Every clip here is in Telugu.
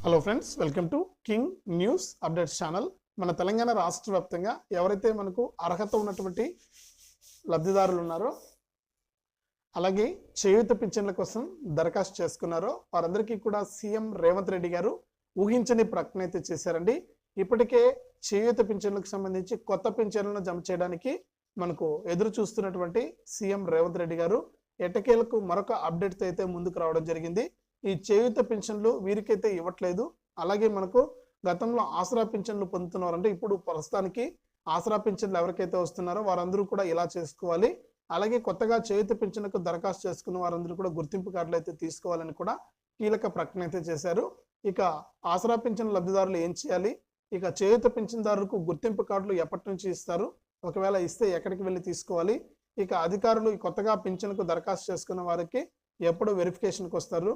Hello friends, welcome to king news updates channel. మన తెలంగాణ రాష్ట్ర వ్యాప్తంగా ఎవరైతే మనకు అర్హత ఉన్నటువంటి లబ్ధిదారులు ఉన్నారో, అలాగే చేయూత పింఛన్ల కోసం దరఖాస్తు చేసుకున్నారో వారందరికీ కూడా సీఎం రేవంత్ రెడ్డి గారు ఊహించని ప్రకటన అయితే చేశారండి. ఇప్పటికే చేయూత పింఛన్లకు సంబంధించి కొత్త పింఛన్లను జమ చేయడానికి మనకు ఎదురు చూస్తున్నటువంటి సీఎం రేవంత్ రెడ్డి గారు ఎట్టకేలకు మరొక అప్డేట్తో అయితే ముందుకు రావడం జరిగింది. ఈ చేయూత పింఛన్లు వీరికైతే ఇవ్వట్లేదు. అలాగే మనకు గతంలో ఆసరా పింఛన్లు పొందుతున్నారు. అంటే ఇప్పుడు ప్రస్తుతానికి ఆసరా పింఛన్లు ఎవరికైతే వస్తున్నారో వారందరూ కూడా ఇలా చేసుకోవాలి. అలాగే కొత్తగా చేయూత పింఛన్లకు దరఖాస్తు చేసుకున్న వారందరూ కూడా గుర్తింపు కార్డులు అయితే తీసుకోవాలని కూడా కీలక ప్రకటన అయితే చేశారు. ఇక ఆసరా పింఛన్ లబ్ధిదారులు ఏం చేయాలి, ఇక చేయూత పింఛన్దారులకు గుర్తింపు కార్డులు ఎప్పటి నుంచి ఇస్తారు, ఒకవేళ ఇస్తే ఎక్కడికి వెళ్ళి తీసుకోవాలి, ఇక అధికారులు కొత్తగా పింఛన్కు దరఖాస్తు చేసుకున్న వారికి ఎప్పుడు వెరిఫికేషన్కి వస్తారు,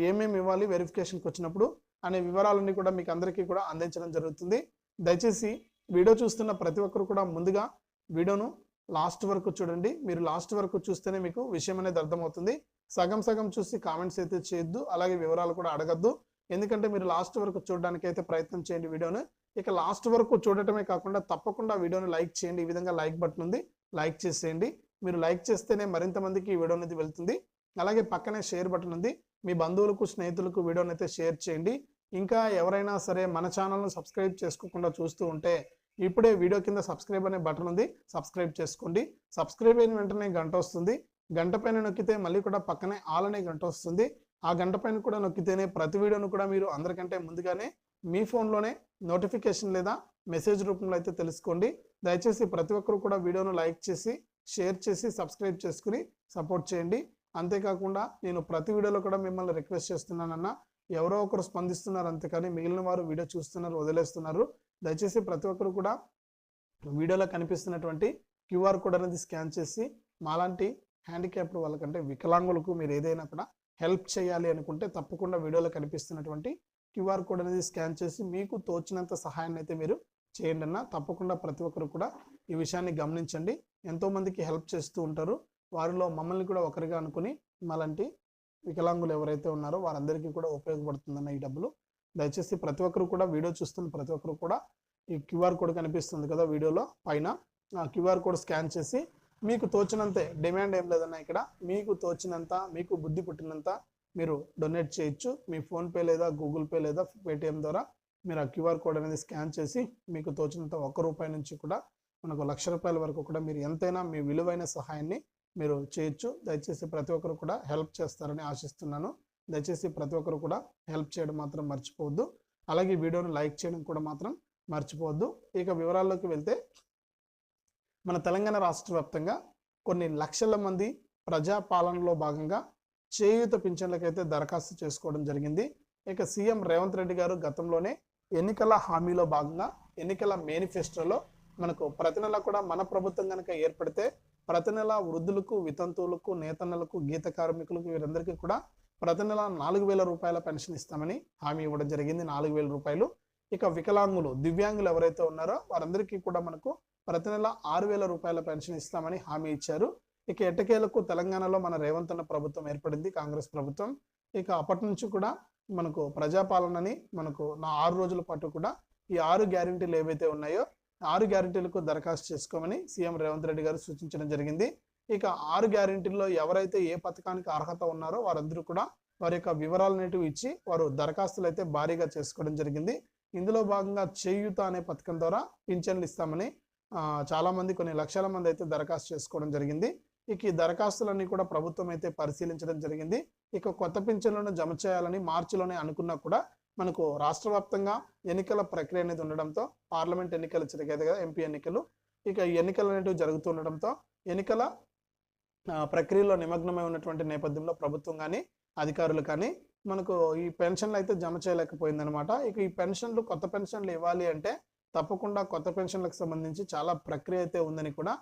ఏమేమి ఇవ్వాలి వెరిఫికేషన్కి వచ్చినప్పుడు అనే వివరాలన్నీ కూడా మీకు అందరికీ కూడా అందించడం జరుగుతుంది. దయచేసి వీడియో చూస్తున్న ప్రతి ఒక్కరు కూడా ముందుగా వీడియోను లాస్ట్ వరకు చూడండి. మీరు లాస్ట్ వరకు చూస్తేనే మీకు విషయం అనేది అర్థమవుతుంది. సగం సగం చూసి కామెంట్స్ అయితే చేయొద్దు, అలాగే వివరాలు కూడా అడగద్దు. ఎందుకంటే మీరు లాస్ట్ వరకు చూడడానికి అయితే ప్రయత్నం చేయండి వీడియోను. ఇక లాస్ట్ వరకు చూడటమే కాకుండా తప్పకుండా వీడియోని లైక్ చేయండి. ఈ విధంగా లైక్ బటన్ ఉంది, లైక్ చేసేయండి. మీరు లైక్ చేస్తేనే మరింత మందికి ఈ వీడియో అనేది వెళ్తుంది. అలాగే పక్కనే షేర్ బటన్ ఉంది, మీ బంధువులకు స్నేహితులకు వీడియోని అయితే షేర్ చేయండి. ఇంకా ఎవరైనా సరే మన ఛానల్ను సబ్స్క్రైబ్ చేసుకోకుండా చూస్తూ ఉంటే ఇప్పుడే వీడియో కింద సబ్స్క్రైబ్ అనే బటన్ ఉంది, సబ్స్క్రైబ్ చేసుకోండి. సబ్స్క్రైబ్ అయిన వెంటనే గంట వస్తుంది. గంట పైన నొక్కితే మళ్ళీ కూడా పక్కనే ఆల్ అనే గంట వస్తుంది. ఆ గంట పైన కూడా నొక్కితేనే ప్రతి వీడియోను కూడా మీరు అందరికంటే ముందుగానే మీ ఫోన్లోనే నోటిఫికేషన్ లేదా మెసేజ్ రూపంలో అయితే తెలుసుకోండి. దయచేసి ప్రతి ఒక్కరు కూడా వీడియోను లైక్ చేసి షేర్ చేసి సబ్స్క్రైబ్ చేసుకుని సపోర్ట్ చేయండి. అంతేకాకుండా నేను ప్రతి వీడియోలో కూడా మిమ్మల్ని రిక్వెస్ట్ చేస్తున్నానన్నా, ఎవరో ఒకరు స్పందిస్తున్నారు అంతేకాని మిగిలిన వారు వీడియో చూస్తున్నారు, వదిలేస్తున్నారు. దయచేసి ప్రతి ఒక్కరు కూడా వీడియోలో కనిపిస్తున్నటువంటి క్యూఆర్ కోడ్ అనేది స్కాన్ చేసి మాలాంటి హ్యాండిక్యాప్డ్ వాళ్ళకంటే వికలాంగులకు మీరు ఏదైనా కూడా హెల్ప్ చేయాలి అనుకుంటే తప్పకుండా వీడియోలో కనిపిస్తున్నటువంటి క్యూఆర్ కోడ్ అనేది స్కాన్ చేసి మీకు తోచినంత సహాయాన్ని అయితే మీరు చేయండి అన్న. తప్పకుండా ప్రతి ఒక్కరు కూడా ఈ విషయాన్ని గమనించండి. ఎంతోమందికి హెల్ప్ చేస్తూ ఉంటారు. వారిలో మమ్మల్ని కూడా ఒకరిగా అనుకుని మాలాంటి వికలాంగులు ఎవరైతే ఉన్నారో వారందరికీ కూడా ఉపయోగపడుతుందన్న ఈ డబ్బులు. దయచేసి ప్రతి ఒక్కరు కూడా వీడియో చూస్తున్న ప్రతి ఒక్కరు కూడా ఈ క్యూఆర్ కోడ్ కనిపిస్తుంది కదా వీడియోలో పైన, ఆ క్యూఆర్ కోడ్ స్కాన్ చేసి మీకు తోచినంతే, డిమాండ్ ఏం లేదన్నా, ఇక్కడ మీకు తోచినంత, మీకు బుద్ధి పుట్టినంత మీరు డొనేట్ చేయొచ్చు. మీ ఫోన్పే లేదా గూగుల్ పే లేదా పేటిఎం ద్వారా మీరు ఆ క్యూఆర్ కోడ్ అనేది స్కాన్ చేసి మీకు తోచినంత ₹1 నుంచి కూడా మనకు ₹1,00,000 వరకు కూడా మీరు ఎంతైనా మీ విలువైన సహాయాన్ని మీరు చేయొచ్చు. దయచేసి ప్రతి ఒక్కరు కూడా హెల్ప్ చేస్తారని ఆశిస్తున్నాను. దయచేసి ప్రతి ఒక్కరు కూడా హెల్ప్ చేయడం మాత్రం మర్చిపోవద్దు. అలాగే వీడియోను లైక్ చేయడం కూడా మాత్రం మర్చిపోవద్దు. ఇక వివరాల్లోకి వెళ్తే, మన తెలంగాణ రాష్ట్ర వ్యాప్తంగా కొన్ని లక్షల మంది ప్రజాపాలనలో భాగంగా చేయూత పింఛన్లకైతే దరఖాస్తు చేసుకోవడం జరిగింది. ఇక సీఎం రేవంత్ రెడ్డి గారు గతంలోనే ఎన్నికల హామీలో భాగంగా ఎన్నికల మేనిఫెస్టోలో మనకు ప్రతి నెల కూడా మన ప్రభుత్వం కనుక ఏర్పడితే ప్రతి నెల వృద్ధులకు, వితంతువులకు, నేతన్నలకు, గీత కార్మికులకు వీరందరికీ కూడా ప్రతి నెల ₹4,000 పెన్షన్ ఇస్తామని హామీ ఇవ్వడం జరిగింది. ₹4,000. ఇక వికలాంగులు, దివ్యాంగులు ఎవరైతే ఉన్నారో వారందరికీ కూడా మనకు ప్రతి నెల ₹6,000 పెన్షన్ ఇస్తామని హామీ ఇచ్చారు. ఇక ఎట్టకేలకు తెలంగాణలో మన రేవంత్ అన్న ప్రభుత్వం ఏర్పడింది, కాంగ్రెస్ ప్రభుత్వం. ఇక అప్పటి నుంచి కూడా మనకు ప్రజాపాలనని మనకు 6 రోజుల పాటు కూడా ఈ 6 గ్యారెంటీలు ఏవైతే ఉన్నాయో 6 గ్యారెంటీలకు దరఖాస్తు చేసుకోమని సీఎం రేవంత్ రెడ్డి గారు సూచించడం జరిగింది. ఇక 6 గ్యారెంటీల్లో ఎవరైతే ఏ పథకానికి అర్హత ఉన్నారో వారందరూ కూడా వారి యొక్క వివరాలు అనేటివి ఇచ్చి వారు దరఖాస్తులు అయితే భారీగా చేసుకోవడం జరిగింది. ఇందులో భాగంగా చేయూత అనే పథకం ద్వారా పింఛన్లు ఇస్తామని చాలా మంది, కొన్ని లక్షల మంది అయితే దరఖాస్తు చేసుకోవడం జరిగింది. ఇక ఈ దరఖాస్తులన్నీ కూడా ప్రభుత్వం అయితే పరిశీలించడం జరిగింది. ఇక కొత్త పింఛన్లను జమ చేయాలని మార్చిలోనే అనుకున్నా కూడా మనకు రాష్ట్ర వ్యాప్తంగా ఎన్నికల ప్రక్రియ అనేది ఉండడంతో, పార్లమెంట్ ఎన్నికలు జరిగాయి కదా, ఎంపీ ఎన్నికలు, ఇక ఈ ఎన్నికలు అనేటివి జరుగుతుండడంతో ఎన్నికల ప్రక్రియలో నిమగ్నమై ఉన్నటువంటి నేపథ్యంలో ప్రభుత్వం కానీ అధికారులు కానీ మనకు ఈ పెన్షన్లు అయితే జమ చేయలేకపోయిందనమాట. ఇక ఈ పెన్షన్లు, కొత్త పెన్షన్లు ఇవ్వాలి అంటే తప్పకుండా కొత్త పెన్షన్లకు సంబంధించి చాలా ప్రక్రియ అయితే ఉందని కూడా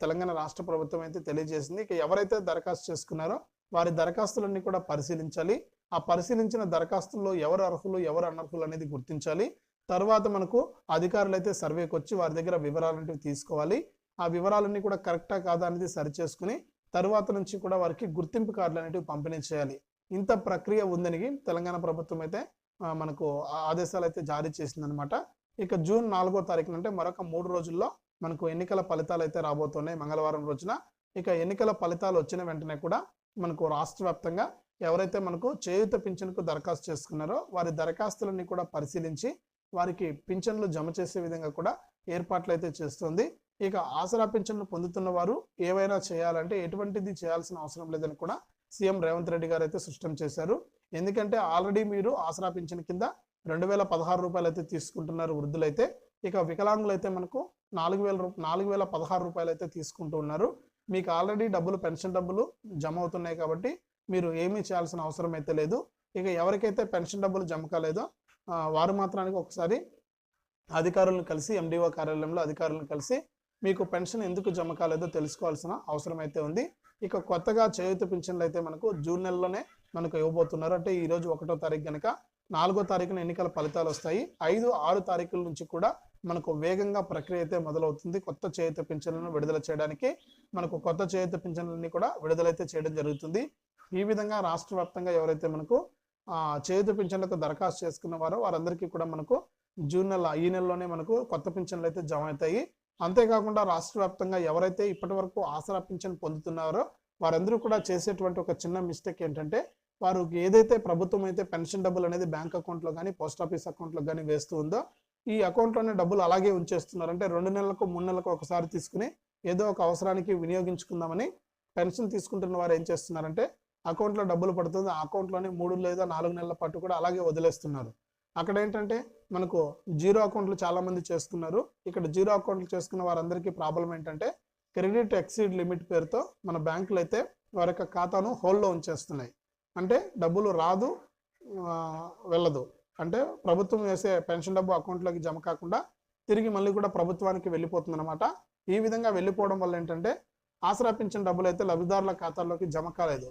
తెలంగాణ రాష్ట్ర ప్రభుత్వం అయితే తెలియజేసింది. ఇక ఎవరైతే దరఖాస్తు చేసుకున్నారో వారి దరఖాస్తులన్నీ కూడా పరిశీలించాలి. ఆ పరిశీలించిన దరఖాస్తుల్లో ఎవరు అర్హులు, ఎవరు అనర్హులు అనేది గుర్తించాలి. తర్వాత మనకు అధికారులు అయితే సర్వేకి వచ్చి వారి దగ్గర వివరాలు తీసుకోవాలి. ఆ వివరాలన్నీ కూడా కరెక్టా కాదా అనేది సరి చేసుకుని తర్వాత నుంచి కూడా వారికి గుర్తింపు కార్డులు అనేటివి పంపిణీ చేయాలి. ఇంత ప్రక్రియ ఉందని తెలంగాణ ప్రభుత్వం అయితే మనకు ఆదేశాలు అయితే జారీ చేసిందనమాట. ఇక జూన్ 4వ తారీఖున అంటే మరొక 3 రోజుల్లో మనకు ఎన్నికల ఫలితాలు అయితే రాబోతున్నాయి మంగళవారం రోజున. ఇక ఎన్నికల ఫలితాలు వచ్చిన వెంటనే కూడా మనకు రాష్ట్ర వ్యాప్తంగా ఎవరైతే మనకు చేయూత పింఛన్కు దరఖాస్తు చేసుకున్నారో వారి దరఖాస్తులన్నీ కూడా పరిశీలించి వారికి పింఛన్లు జమ చేసే విధంగా కూడా ఏర్పాట్లు అయితే చేస్తుంది. ఇక ఆసరా పింఛన్లు పొందుతున్న వారు ఏవైనా చేయాలంటే ఎటువంటిది చేయాల్సిన అవసరం లేదని కూడా సీఎం రేవంత్ రెడ్డి గారు అయితే స్పష్టం చేశారు. ఎందుకంటే ఆల్రెడీ మీరు ఆసరా పింఛన్ కింద 2016 రూపాయలు అయితే తీసుకుంటున్నారు వృద్ధులైతే. ఇక వికలాంగులు అయితే మనకు 4016 రూపాయలు అయితే తీసుకుంటూ ఉన్నారు. మీకు ఆల్రెడీ డబ్బులు పెన్షన్ డబ్బులు జమ అవుతున్నాయి కాబట్టి మీరు ఏమీ చేయాల్సిన అవసరం అయితే లేదు. ఇక ఎవరికైతే పెన్షన్ డబ్బులు జమ కాలేదో వారు మాత్రానికి ఒకసారి అధికారులను కలిసి ఎండిఓ కార్యాలయంలో అధికారులను కలిసి మీకు పెన్షన్ ఎందుకు జమ కాలేదో తెలుసుకోవాల్సిన అవసరం అయితే ఉంది. ఇక కొత్తగా చేయూత పింఛన్లు అయితే మనకు జూన్ నెలలోనే మనకు ఇవ్వబోతున్నారు. అంటే ఈ రోజు 1వ తారీఖు కనుక 4వ తారీఖున ఎన్నికల ఫలితాలు వస్తాయి. 5, 6 తారీఖుల నుంచి కూడా మనకు వేగంగా ప్రక్రియ అయితే మొదలవుతుంది. కొత్త చేయూత పింఛన్లను విడుదల చేయడానికి మనకు కొత్త చేయూత పింఛన్లన్నీ కూడా విడుదలైతే చేయడం జరుగుతుంది. ఈ విధంగా రాష్ట్ర వ్యాప్తంగా ఎవరైతే మనకు చేయూత పింఛన్లకు దరఖాస్తు చేసుకున్న వారో వారందరికీ కూడా మనకు జూన్ నెల ఈ నెలలోనే మనకు కొత్త పింఛన్లు అయితే జమ అవుతాయి. అంతేకాకుండా రాష్ట్ర వ్యాప్తంగా ఎవరైతే ఇప్పటి వరకు ఆసరా పింఛన్ పొందుతున్నారో వారందరూ కూడా చేసేటువంటి ఒక చిన్న మిస్టేక్ ఏంటంటే వారు ఏదైతే ప్రభుత్వం అయితే పెన్షన్ డబ్బులు అనేది బ్యాంక్ అకౌంట్లో కానీ పోస్ట్ ఆఫీస్ అకౌంట్లో కానీ వేస్తూ ఉందో ఈ అకౌంట్లోనే డబ్బులు అలాగే ఉంచేస్తున్నారు. అంటే 2 నెలలకు 3 నెలలకు ఒకసారి తీసుకుని ఏదో ఒక అవసరానికి వినియోగించుకుందామని పెన్షన్ తీసుకుంటున్న వారు ఏం చేస్తున్నారంటే అకౌంట్లో డబ్బులు పడుతుంది ఆ అకౌంట్లోనే 3 లేదా 4 నెలల పాటు కూడా అలాగే వదిలేస్తున్నారు. అక్కడ ఏంటంటే మనకు జీరో అకౌంట్లు చాలా మంది చేసుకున్నారు. ఇక్కడ జీరో అకౌంట్లు చేసుకున్న వారందరికీ ప్రాబ్లం ఏంటంటే క్రెడిట్ ఎక్సీడ్ లిమిట్ పేరుతో మన బ్యాంకులు అయితే వారి యొక్క ఖాతాను హోల్డ్లో ఉంచేస్తున్నాయి. అంటే డబ్బులు రాదు వెళ్ళదు. అంటే ప్రభుత్వం వేసే పెన్షన్ డబ్బు అకౌంట్లోకి జమ కాకుండా తిరిగి మళ్ళీ కూడా ప్రభుత్వానికి వెళ్ళిపోతుంది అనమాట. ఈ విధంగా వెళ్ళిపోవడం వల్ల ఏంటంటే ఆసరా పింఛన్ డబ్బులు అయితే లబ్ధిదారుల ఖాతాల్లోకి జమ కాలేదు.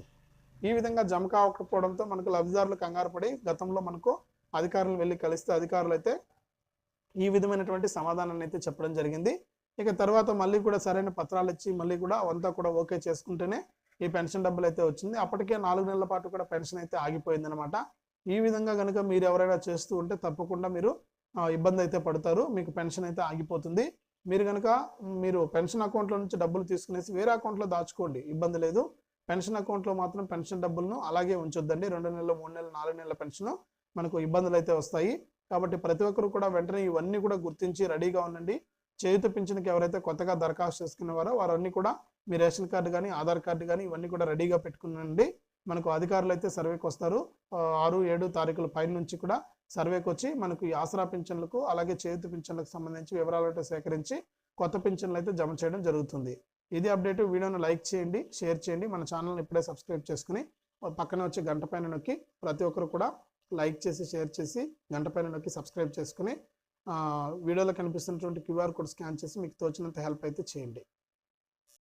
ఈ విధంగా జమ కాకపోవడంతో మనకు లబ్ధిదారులు కంగారు పడి గతంలో మనకు అధికారులు వెళ్ళి కలిస్తే అధికారులు అయితే ఈ విధమైనటువంటి సమాధానాన్ని అయితే చెప్పడం జరిగింది. ఇక తర్వాత మళ్ళీ కూడా సరైన పత్రాలు ఇచ్చి మళ్ళీ కూడా అవంతా కూడా ఓకే చేసుకుంటేనే ఈ పెన్షన్ డబ్బులు అయితే వచ్చింది. అప్పటికే 4 నెలల పాటు కూడా పెన్షన్ అయితే ఆగిపోయింది అనమాట. ఈ విధంగా కనుక మీరు ఎవరైనా చేస్తూ ఉంటే తప్పకుండా మీరు ఇబ్బంది అయితే పడతారు. మీకు పెన్షన్ అయితే ఆగిపోతుంది. మీరు పెన్షన్ అకౌంట్లో నుంచి డబ్బులు తీసుకునేసి వేరే అకౌంట్లో దాచుకోండి, ఇబ్బంది లేదు. పెన్షన్ అకౌంట్లో మాత్రం పెన్షన్ డబ్బులను అలాగే ఉంచొద్దండి. 2 నెలలు 3 నెలలు 4 నెలల పెన్షన్ మనకు ఇబ్బందులు అయితే వస్తాయి. కాబట్టి ప్రతి ఒక్కరు కూడా వెంటనే ఇవన్నీ కూడా గుర్తించి రెడీగా ఉండండి. చేయూత పింఛన్కి ఎవరైతే కొత్తగా దరఖాస్తు చేసుకునేవారో వారన్నీ కూడా మీ రేషన్ కార్డు కానీ ఆధార్ కార్డు కానీ ఇవన్నీ కూడా రెడీగా పెట్టుకునండి. మనకు అధికారులు అయితే సర్వేకి వస్తారు. 6, 7 తారీఖుల పైన నుంచి కూడా సర్వేకి వచ్చి మనకు ఈ ఆసరా పింఛన్లకు అలాగే చేయూత పింఛన్లకు సంబంధించి వివరాలు అయితే సేకరించి కొత్త పింఛన్లు అయితే జమ చేయడం జరుగుతుంది. ఇది అప్డేట్. వీడియోను లైక్ చేయండి, షేర్ చేయండి. మన ఛానల్ని ఇప్పుడే సబ్స్క్రైబ్ చేసుకుని పక్కన వచ్చి గంట పైన నొక్కి ప్రతి ఒక్కరు కూడా లైక్ చేసి షేర్ చేసి గంట పైన నొక్కి సబ్స్క్రైబ్ చేసుకుని వీడియోలో కనిపిస్తున్నటువంటి QR కోడ్ స్కాన్ చేసి మీకు తోచినంత హెల్ప్ అయితే చేయండి.